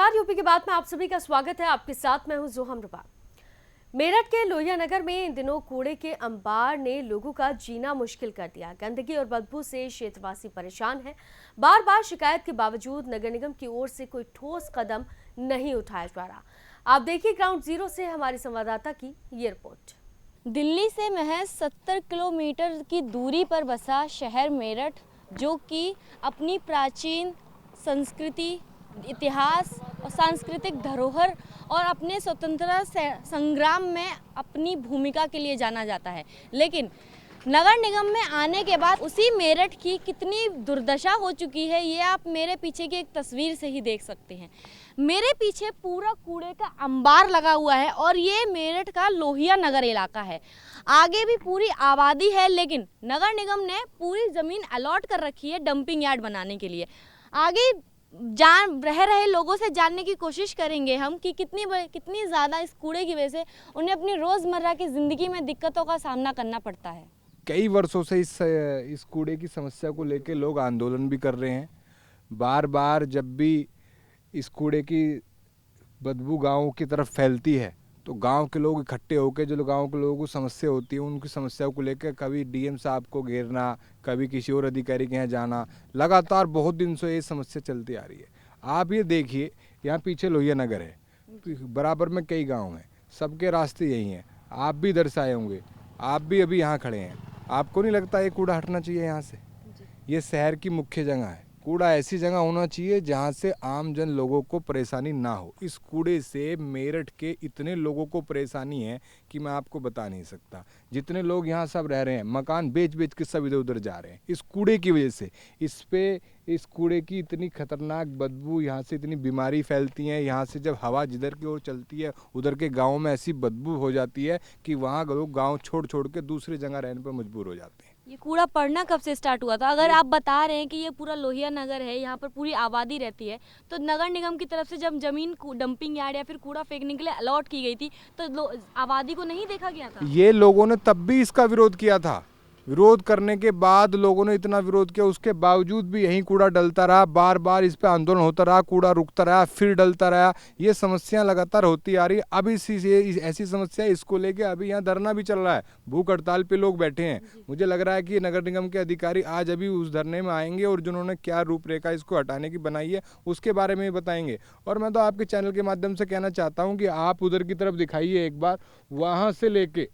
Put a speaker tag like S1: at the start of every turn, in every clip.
S1: नमस्कार, यूपी की बात में आप सभी का स्वागत है। आपके साथ मैं हूं जोहम रुबा। मेरठ के लोहिया नगर में इन दिनों कूड़े के अंबार ने लोगों का जीना मुश्किल कर दिया। गंदगी और बदबू से क्षेत्रवासी परेशान हैं। बार बार शिकायत के बावजूद नगर निगम की ओर से कोई ठोस कदम नहीं उठाया जा रहा। आप देखिए ग्राउंड जीरो से हमारी संवाददाता की ये रिपोर्ट।
S2: दिल्ली से महज 70 किलोमीटर की दूरी पर बसा शहर मेरठ, जो कि अपनी प्राचीन संस्कृति, इतिहास और सांस्कृतिक धरोहर और अपने स्वतंत्रता संग्राम में अपनी भूमिका के लिए जाना जाता है, लेकिन नगर निगम में आने के बाद उसी मेरठ की कितनी दुर्दशा हो चुकी है, ये आप मेरे पीछे की एक तस्वीर से ही देख सकते हैं। मेरे पीछे पूरा कूड़े का अंबार लगा हुआ है और ये मेरठ का लोहिया नगर इलाका है। आगे भी पूरी आबादी है, लेकिन नगर निगम ने पूरी ज़मीन अलॉट कर रखी है डंपिंग यार्ड बनाने के लिए। आगे रह रहे लोगों से जानने की कोशिश करेंगे हम कि कितनी ज़्यादा इस कूड़े की वजह से उन्हें अपनी रोज़मर्रा की ज़िंदगी में दिक्कतों का सामना करना पड़ता है।
S3: कई वर्षों से इस कूड़े की समस्या को लेकर लोग आंदोलन भी कर रहे हैं। बार बार जब भी इस कूड़े की बदबू गाँव की तरफ फैलती है तो गांव के लोग इकट्ठे होकर, जो गांव के लोगों को समस्या होती है उनकी समस्याओं को लेकर कभी डीएम साहब को घेरना, कभी किसी और अधिकारी के यहाँ जाना, लगातार बहुत दिन से ये समस्या चलती आ रही है। आप ये देखिए, यहाँ पीछे लोहिया नगर है, बराबर में कई गांव हैं, सबके रास्ते यही हैं। आप भी इधर से आए होंगे, आप भी अभी यहाँ खड़े हैं। आपको नहीं लगता ये कूड़ा हटना चाहिए यहाँ से? ये शहर की मुख्य जगह है। कूड़ा ऐसी जगह होना चाहिए जहाँ से आम जन लोगों को परेशानी ना हो। इस कूड़े से मेरठ के इतने लोगों को परेशानी है कि मैं आपको बता नहीं सकता। जितने लोग यहाँ सब रह रहे हैं, मकान बेच बेच के सब इधर उधर जा रहे हैं इस कूड़े की वजह से। इस कूड़े की इतनी खतरनाक बदबू, यहाँ से इतनी बीमारी फैलती है। यहाँ से जब हवा जिधर की ओर चलती है उधर के गाँव में ऐसी बदबू हो जाती है कि वहाँ लोग गाँव छोड़ छोड़ के दूसरी जगह रहने पर मजबूर हो जाते हैं।
S2: ये कूड़ा पड़ना कब से स्टार्ट हुआ था? अगर आप बता रहे हैं कि ये पूरा लोहिया नगर है, यहाँ पर पूरी आबादी रहती है, तो नगर निगम की तरफ से जब जमीन डंपिंग यार्ड या फिर कूड़ा फेंकने के लिए अलॉट की गई थी तो आबादी को नहीं देखा गया था?
S3: ये लोगों ने तब भी इसका विरोध किया था। विरोध करने के बाद लोगों ने इतना विरोध किया, उसके बावजूद भी यही कूड़ा डलता रहा। बार बार इस पे आंदोलन होता रहा, कूड़ा रुकता रहा, फिर डलता रहा। ये समस्या लगातार होती आ रही है। अब ऐसी समस्या इसको लेके अभी यहाँ धरना भी चल रहा है, भूख हड़ताल पे लोग बैठे हैं। मुझे लग रहा है कि नगर निगम के अधिकारी आज अभी उस धरने में आएंगे और जिन्होंने क्या रूपरेखा इसको हटाने की बनाई है उसके बारे में बताएंगे। और मैं तो आपके चैनल के माध्यम से कहना चाहता हूँ कि आप उधर की तरफ दिखाइए एक बार, वहाँ से लेके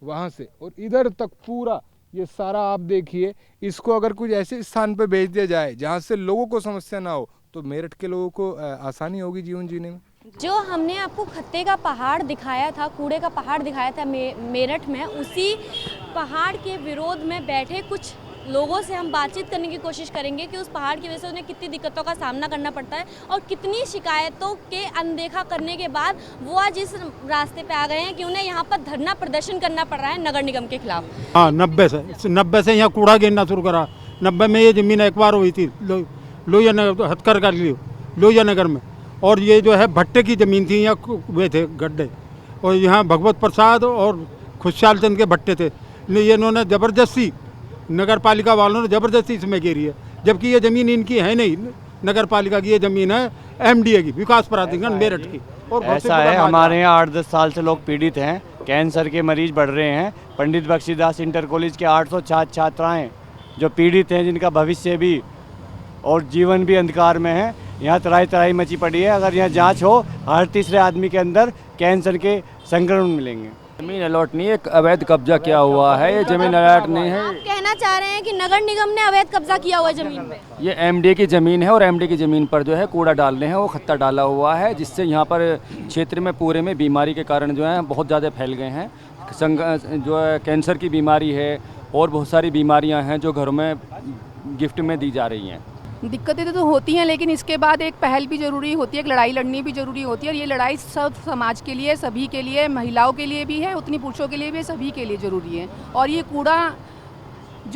S3: वहाँ से और इधर तक पूरा ये सारा आप देखिए। इसको अगर कुछ ऐसे स्थान पे भेज दिया जाए जहाँ से लोगों को समस्या ना हो तो मेरठ के लोगों को आसानी होगी जीवन जीने में।
S2: जो हमने आपको खत्ते का पहाड़ दिखाया था, कूड़े का पहाड़ दिखाया था मेरठ में, उसी पहाड़ के विरोध में बैठे कुछ लोगों से हम बातचीत करने की कोशिश करेंगे कि उस पहाड़ की वजह से उन्हें कितनी दिक्कतों का सामना करना पड़ता है और कितनी शिकायतों के अनदेखा करने के बाद वो आज इस रास्ते पे आ गए हैं कि उन्हें यहाँ पर धरना प्रदर्शन करना पड़ रहा है नगर निगम के खिलाफ।
S4: हाँ, 90 से यहाँ कूड़ा गिरना शुरू करा। 90 में ये जमीन एक बार हुई थी लोहिया नगर, हथकर कर ली लोहिया नगर में, और ये जो है भट्टे की ज़मीन थी, यहाँ हुए थे गड्ढे, और यहाँ भगवत प्रसाद और खुशहाल चंद के भट्टे थे। ये इन्होंने ज़बरदस्ती, नगर पालिका वालों ने ज़बरदस्ती इसमें घेरी है, जबकि ये ज़मीन इनकी है नहीं। नगर पालिका की ये ज़मीन है एमडीए की, विकास प्राधिकरण मेरठ की। और
S5: ऐसा है, हमारे यहाँ 8-10 साल से लोग पीड़ित हैं, कैंसर के मरीज बढ़ रहे हैं। पंडित बख्शीदास इंटर कॉलेज के 800 छात्राएँ जो पीड़ित हैं, जिनका भविष्य भी और जीवन भी अंधकार में है। यहाँ तराई तराई मची पड़ी है। अगर यहाँ जांच हो, हर तीसरे आदमी के अंदर कैंसर के संक्रमण मिलेंगे।
S6: जमीन अलॉट नहीं है, अवैध कब्जा किया हुआ है। ये जमीन अलॉट नहीं है।
S2: आप कहना चाह रहे हैं कि नगर निगम ने अवैध कब्जा किया हुआ है जमीन पे?
S6: ये एमडीए की ज़मीन है और एमडीए की ज़मीन पर जो है कूड़ा डालने हैं, वो खत्ता डाला हुआ है, जिससे यहाँ पर क्षेत्र में पूरे में बीमारी के कारण जो है बहुत ज़्यादा फैल गए हैं। जो है कैंसर की बीमारी है और बहुत सारी बीमारियाँ हैं जो घरों में गिफ्ट में दी जा रही हैं।
S7: दिक्कतें तो होती हैं, लेकिन इसके बाद एक पहल भी ज़रूरी होती है, एक लड़ाई लड़नी भी ज़रूरी होती है। और ये लड़ाई सब समाज के लिए, सभी के लिए, महिलाओं के लिए भी है, उतनी पुरुषों के लिए भी, सभी के लिए ज़रूरी है। और ये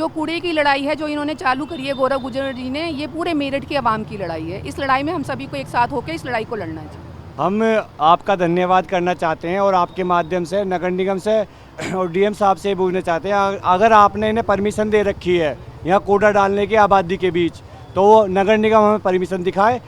S7: कूड़े की लड़ाई है जो इन्होंने चालू करी है गौरव गुर्जर जी ने, ये पूरे मेरठ की आवाम की लड़ाई है। इस लड़ाई में हम सभी को एक साथ होकर इस लड़ाई को लड़ना चाहिए।
S5: हम आपका धन्यवाद करना चाहते हैं और आपके माध्यम से नगर निगम से और डीएम साहब से पूछना चाहते हैं, अगर आपने इन्हें परमिशन दे रखी है यहाँ कूड़ा डालने की आबादी के बीच, तो वो नगर निगम हमें परमिशन दिखाए।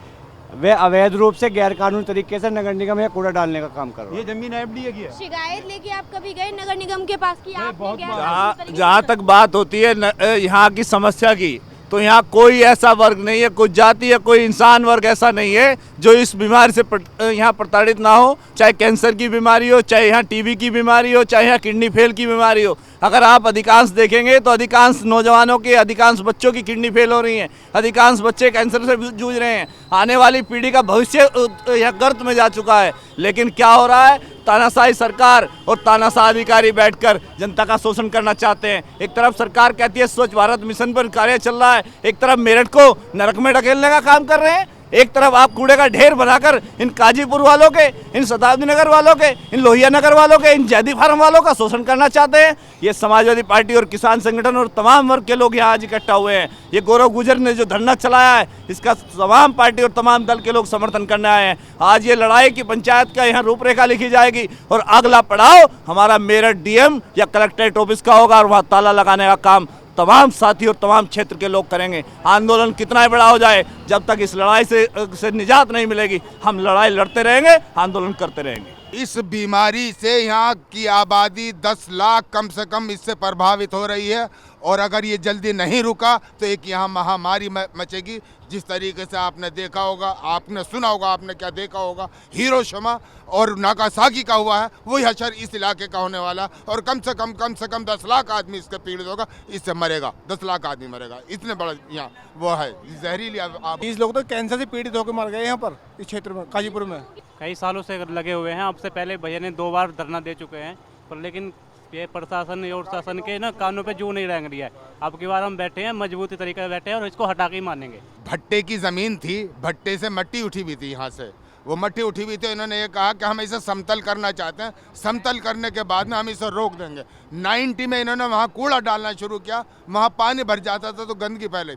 S5: वे अवैध रूप से गैर कानूनी तरीके से नगर निगम में कूड़ा डालने का काम कर रहा है।
S4: ये जमीन एफडीए की है।
S2: शिकायत लेके आप कभी गए नगर निगम के पास कि आपने गैर कानूनी तरीके से-
S8: जहाँ तक बात होती है यहाँ की समस्या की, तो यहाँ कोई ऐसा वर्ग नहीं है, कोई जाति या कोई इंसान वर्ग ऐसा नहीं है जो इस बीमारी से यहाँ प्रताड़ित ना हो। चाहे कैंसर की बीमारी हो, चाहे यहाँ टीबी की बीमारी हो, चाहे यहाँ किडनी फेल की बीमारी हो। अगर आप अधिकांश देखेंगे तो अधिकांश नौजवानों के, अधिकांश बच्चों की किडनी फेल हो रही है, अधिकांश बच्चे कैंसर से जूझ रहे हैं। आने वाली पीढ़ी का भविष्य यहाँ गर्त में जा चुका है। लेकिन क्या हो रहा है, तानाशाही सरकार और तानाशाह अधिकारी बैठकर जनता का शोषण करना चाहते हैं। एक तरफ सरकार कहती है स्वच्छ भारत मिशन पर कार्य चल रहा है, एक तरफ मेरठ को नरक में ढकेलने का काम कर रहे हैं। एक तरफ आप कूड़े का ढेर बनाकर इन काजीपुर वालों के, इन शताब्दी नगर वालों के, इन लोहिया नगर वालों के, इन जैदी फार्म वालों का शोषण करना चाहते हैं। ये समाजवादी पार्टी और किसान संगठन और तमाम वर्ग के लोग यहाँ आज इकट्ठा हुए हैं। ये गौरव गुर्जर ने जो धरना चलाया है, इसका तमाम पार्टी और तमाम दल के लोग समर्थन करने आए हैं। आज ये लड़ाई की पंचायत का यहाँ रूपरेखा लिखी जाएगी और अगला पड़ाव हमारा मेरठ डीएम या कलेक्ट्रेट ऑफिस का होगा और वहाँ ताला लगाने का काम तमाम साथी और तमाम क्षेत्र के लोग करेंगे। आंदोलन कितना ही बड़ा हो जाए, जब तक इस लड़ाई से निजात नहीं मिलेगी, हम लड़ाई लड़ते रहेंगे, आंदोलन करते रहेंगे।
S9: इस बीमारी से यहाँ की आबादी 10 लाख कम से कम इससे प्रभावित हो रही है और अगर ये जल्दी नहीं रुका तो एक यहाँ महामारी मचेगी। जिस तरीके से आपने देखा होगा, आपने सुना होगा, आपने क्या देखा होगा, हिरोशिमा और नागासाकी का हुआ है, वही हशर इस इलाके का होने वाला और कम से कम 10 लाख आदमी इसके पीड़ित होगा, इससे मरेगा, 10 लाख आदमी मरेगा। इतने बड़ा यहाँ वो है जहरीली।
S10: 20 लोग तो कैंसर से पीड़ित होकर मर गए यहाँ पर इस क्षेत्र में, काजीपुर में।
S11: कई सालों से लगे हुए हैं। अब से पहले भैया ने 2 बार धरना दे चुके हैं, पर लेकिन ये प्रशासन और शासन के ना कानों पे जू नहीं रंग रही है। अब की बार हम बैठे हैं, मजबूती तरीके से बैठे हैं और इसको हटा के ही मानेंगे।
S9: भट्टे की ज़मीन थी, भट्टे से मट्टी उठी हुई थी, यहाँ से वो मट्टी उठी हुई थी। इन्होंने ये कहा कि हम इसे समतल करना चाहते हैं, समतल करने के बाद में हम इसे रोक देंगे। 90 में इन्होंने वहाँ कूड़ा डालना शुरू किया, वहाँ पानी भर जाता था तो गंदगी फैले।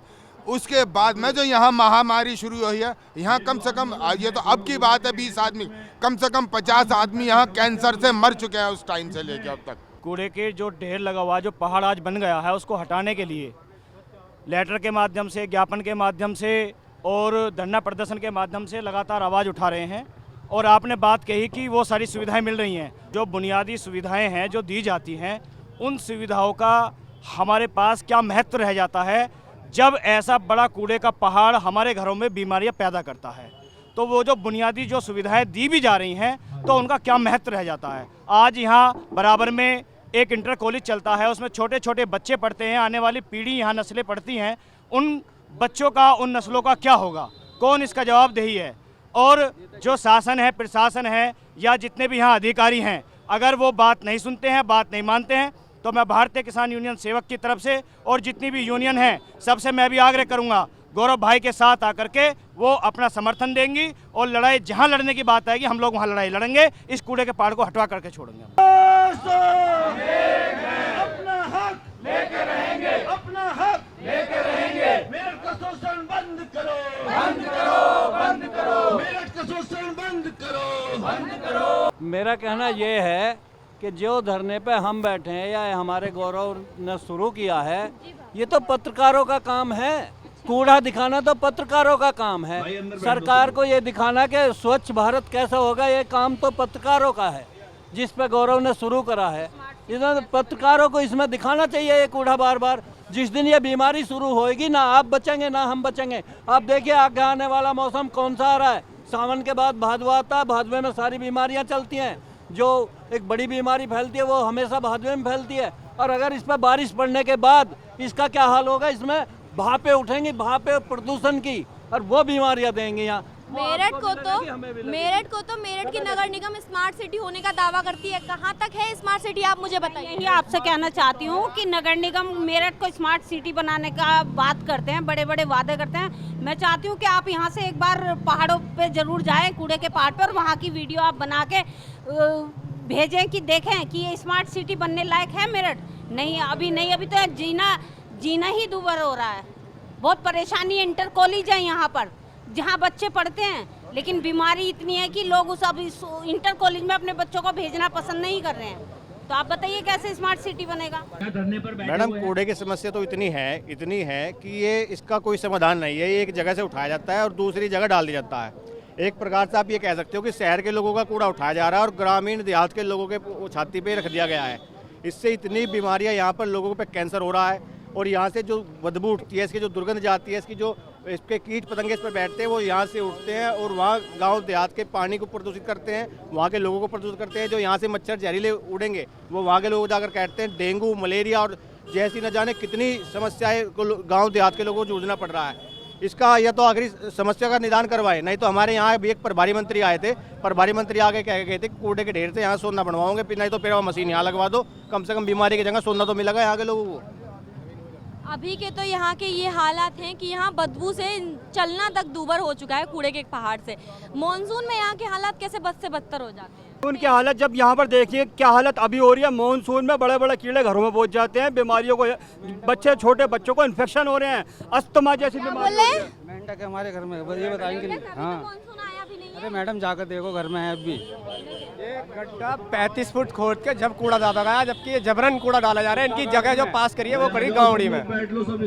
S9: उसके बाद में जो यहाँ महामारी शुरू हुई है, यहाँ कम से कम, ये तो अब की बात है, 20 आदमी, कम से कम 50 आदमी यहाँ कैंसर से मर चुके हैं उस टाइम से लेकर अब तक।
S12: कूड़े के जो ढेर लगा हुआ है, जो पहाड़ आज बन गया है, उसको हटाने के लिए लेटर के माध्यम से, ज्ञापन के माध्यम से और धरना प्रदर्शन के माध्यम से लगातार आवाज़ उठा रहे हैं। और आपने बात कही कि वो सारी सुविधाएं मिल रही हैं, जो बुनियादी सुविधाएं हैं जो दी जाती हैं, उन सुविधाओं का हमारे पास क्या महत्व रह जाता है जब ऐसा बड़ा कूड़े का पहाड़ हमारे घरों में बीमारियां पैदा करता है। तो वो जो बुनियादी जो सुविधाएं दी भी जा रही हैं, तो उनका क्या महत्व रह जाता है। आज यहाँ बराबर में एक इंटर कॉलेज चलता है, उसमें छोटे छोटे बच्चे पढ़ते हैं, आने वाली पीढ़ी यहाँ नस्लें पढ़ती हैं। उन बच्चों का, उन नस्लों का क्या होगा, कौन इसका जवाबदेही है। और जो शासन है, प्रशासन है या जितने भी यहाँ अधिकारी हैं, अगर वो बात नहीं सुनते हैं, बात नहीं मानते हैं, तो मैं भारतीय किसान यूनियन सेवक की तरफ से और जितनी भी यूनियन है सबसे मैं भी आग्रह करूँगा, गौरव भाई के साथ आकर के वो अपना समर्थन देंगी और लड़ाई जहां लड़ने की बात आएगी हम लोग वहां लड़ाई लड़ेंगे। इस कूड़े के पहाड़ को हटवा करके छोड़ेंगे।
S13: अपना हक लेके रहेंगे, अपना हक लेके रहेंगे। मेरठ का शोषण बंद करो, बंद करो, बंद करो। मेरठ का शोषण बंद करो, बंद करो।
S14: मेरा कहना ये है कि जो धरने पे हम बैठे हैं या हमारे गौरव ने शुरू किया है, ये तो पत्रकारों का काम है। कूड़ा दिखाना तो पत्रकारों का काम है। सरकार को ये दिखाना कि स्वच्छ भारत कैसा होगा, ये काम तो पत्रकारों का है, जिस पे गौरव ने शुरू करा है। इधर पत्रकारों को इसमें दिखाना चाहिए ये कूड़ा बार बार। जिस दिन ये बीमारी शुरू होएगी, ना आप बचेंगे ना हम बचेंगे। आप देखिए आगे आने वाला मौसम कौन सा आ रहा है। सावन के बाद भादवा आता है, भादवे में सारी बीमारियाँ चलती हैं। जो एक बड़ी बीमारी फैलती है वो हमेशा भादवे में फैलती है। और अगर इस पर बारिश पड़ने के बाद इसका क्या हाल होगा, इसमें भापें उठेंगी, भापें प्रदूषण की, और वो बीमारियां देंगे यहाँ।
S2: मेरठ को तो मेरठ की नगर निगम स्मार्ट सिटी होने का दावा करती है। कहाँ तक है स्मार्ट सिटी, आप मुझे बताइए।
S15: यही आपसे कहना चाहती हूँ कि नगर निगम मेरठ को स्मार्ट सिटी बनाने का बात करते हैं, बड़े बड़े वादे करते हैं। मैं चाहती हूँ कि आप यहाँ से एक बार पहाड़ों पे जरूर जाएं, कूड़े के पहाड़ पे, और वहाँ की वीडियो आप बना के भेजें कि देखें कि ये स्मार्ट सिटी बनने लायक है मेरठ। नहीं, अभी नहीं, अभी तो जीना ही दूभर हो रहा है। बहुत परेशानी है। इंटर कॉलेज है यहाँ पर जहाँ बच्चे पढ़ते हैं, लेकिन बीमारी इतनी है कि लोग उस इंटर कॉलेज में अपने बच्चों को भेजना पसंद नहीं कर रहे हैं। तो आप बताइए कैसे स्मार्ट सिटी बनेगा।
S16: मैडम, कूड़े की समस्या तो इतनी है कि ये इसका कोई समाधान नहीं है। ये एक जगह से उठाया जाता है और दूसरी जगह डाल दिया जाता है। एक प्रकार से आप ये कह सकते हो कि शहर के लोगों का कूड़ा उठाया जा रहा है और ग्रामीण देहात के लोगों के छाती पे रख दिया गया है। इससे इतनी बीमारियां यहाँ पर लोगों पे कैंसर हो रहा है और यहाँ से जो बदबू उठती है, इसकी जो दुर्गंध जाती है, इसकी जो इसके कीट पतंगे इस पर बैठते हैं वो यहाँ से उठते हैं और वहाँ गांव देहात के पानी को प्रदूषित करते हैं, वहाँ के लोगों को प्रदूषित करते हैं। जो यहाँ से मच्छर जहरीले उड़ेंगे वो वहाँ के लोग जाकर कहते हैं डेंगू, मलेरिया और जैसी न जाने कितनी समस्याएं को गांव देहात के लोगों को जूझना पड़ रहा है। इसका या तो आखिरी समस्या का निदान करवाए, नहीं तो हमारे यहाँ भी एक प्रभारी मंत्री आए थे, प्रभारी मंत्री आगे कह गए थे कूड़े के ढेर से यहाँ सोना बनवाओगे, फिर नहीं तो फिर मशीन यहाँ लगवा दो, कम से कम बीमारी की जगह सोना तो मिलेगा यहाँ के लोगों को।
S2: अभी के तो यहाँ के ये हालात हैं कि यहाँ बदबू से चलना तक दूभर हो चुका है कूड़े के पहाड़ से। मॉनसून में यहाँ के हालात कैसे बद से बदतर हो जाते हैं?
S17: उनकी हालत जब यहाँ पर देखिए क्या हालत अभी हो रही है। मॉनसून में बड़े बड़े कीड़े घरों में पहुँच जाते हैं, बीमारियों को बच्चे छोटे बच्चों को इन्फेक्शन हो रहे हैं, अस्थमा जैसी बीमारी।
S18: मेंढक है हमारे घर में, ये बताएंगे नहीं। हाँ अरे मैडम जाकर देखो घर में है अभी।
S10: ये गड्ढा 35 फुट खोद के जब कूड़ा डाला गया, जबकि ये जबरन कूड़ा डाला जा रहा है। इनकी जगह जो पास करी है वो करी गाँवड़ी में,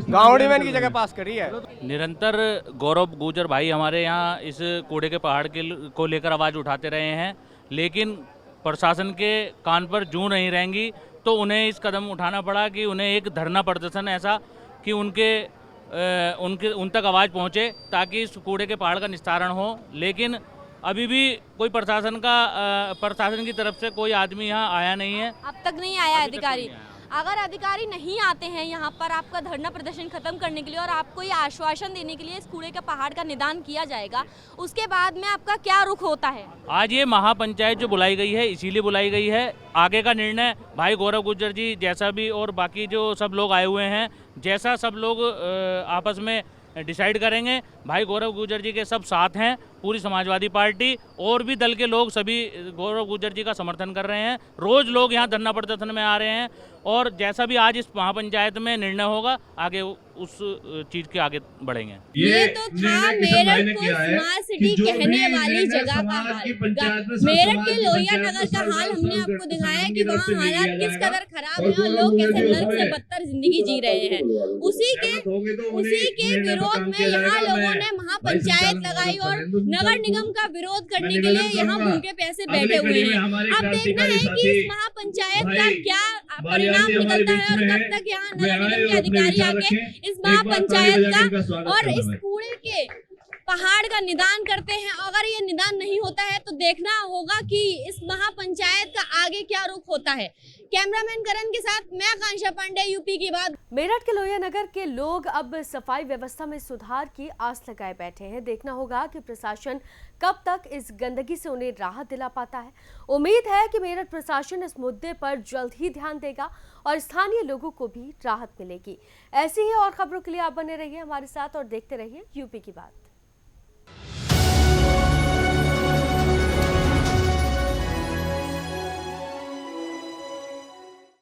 S10: गाँवड़ी में इनकी जगह पास करी है।
S19: निरंतर गौरव गुर्जर भाई हमारे यहाँ इस कूड़े के पहाड़ को लेकर आवाज़ उठाते रहे हैं, लेकिन प्रशासन के कान पर जूं नहीं रहेंगी, तो उन्हें इस कदम उठाना पड़ा कि उन्हें एक धरना प्रदर्शन ऐसा कि उन तक आवाज़ पहुँचे ताकि इस कूड़े के पहाड़ का निस्तारण हो। लेकिन अभी भी कोई प्रशासन की तरफ से कोई आदमी यहाँ आया नहीं है,
S2: अब तक नहीं आया अधिकारी। अगर अधिकारी नहीं आते हैं यहाँ पर आपका धरना प्रदर्शन खत्म करने के लिए और आपको ये आश्वासन देने के लिए इस कूड़े के पहाड़ का निदान किया जाएगा, उसके बाद में आपका क्या रुख होता है?
S19: आज ये महापंचायत जो बुलाई गई है इसीलिए बुलाई गई है। आगे का निर्णय भाई गौरव गुर्जर जी जैसा भी और बाकी जो सब लोग आए हुए हैं, जैसा सब लोग आपस में डिसाइड करेंगे। भाई गौरव गुर्जर जी के सब साथ हैं, पूरी समाजवादी पार्टी और भी दल के लोग सभी गौरव गुर्जर जी का समर्थन कर रहे हैं। रोज लोग यहाँ धरना प्रदर्शन में आ रहे हैं और जैसा भी आज इस महापंचायत में निर्णय होगा आगे उस चीज के आगे बढ़ेंगे।
S2: ये तो था मेरठ को स्मार्ट सिटी कहने वाली जगह का हाल। मेरठ के लोहिया नगर का हाल हमने आपको दिखाया कि वहाँ हालात किस कदर खराब है और लोग कैसे नर्क से बदतर जिंदगी जी रहे हैं। उसी के विरोध में यहाँ लोगों ने महापंचायत लगाई और नगर निगम का विरोध करने के लिए यहाँ भूखे प्यासे बैठे हुए हैं। अब देखना है कि इस महापंचायत का क्या परिणाम निकलता है और कब तक यहाँ नगर निगम के अधिकारी आके इस महापंचायत का और इस कूड़े के पहाड़ का निदान करते हैं। अगर ये निदान नहीं होता है तो देखना होगा कि इस महापंचायत का आगे क्या रुख होता है। कैमरामैन करण के साथ मैं आकांक्षा पांडे, यूपी की बात।
S1: मेरठ के लोहिया नगर के लोग अब सफाई व्यवस्था में सुधार की आस लगाए बैठे हैं। देखना होगा कि प्रशासन कब तक इस गंदगी से उन्हें राहत दिला पाता है। उम्मीद है कि मेरठ प्रशासन इस मुद्दे पर जल्द ही ध्यान देगा और स्थानीय लोगों को भी राहत मिलेगी। ऐसी ही और खबरों के लिए आप बने रहिए हमारे साथ और देखते रहिए यूपी की बात।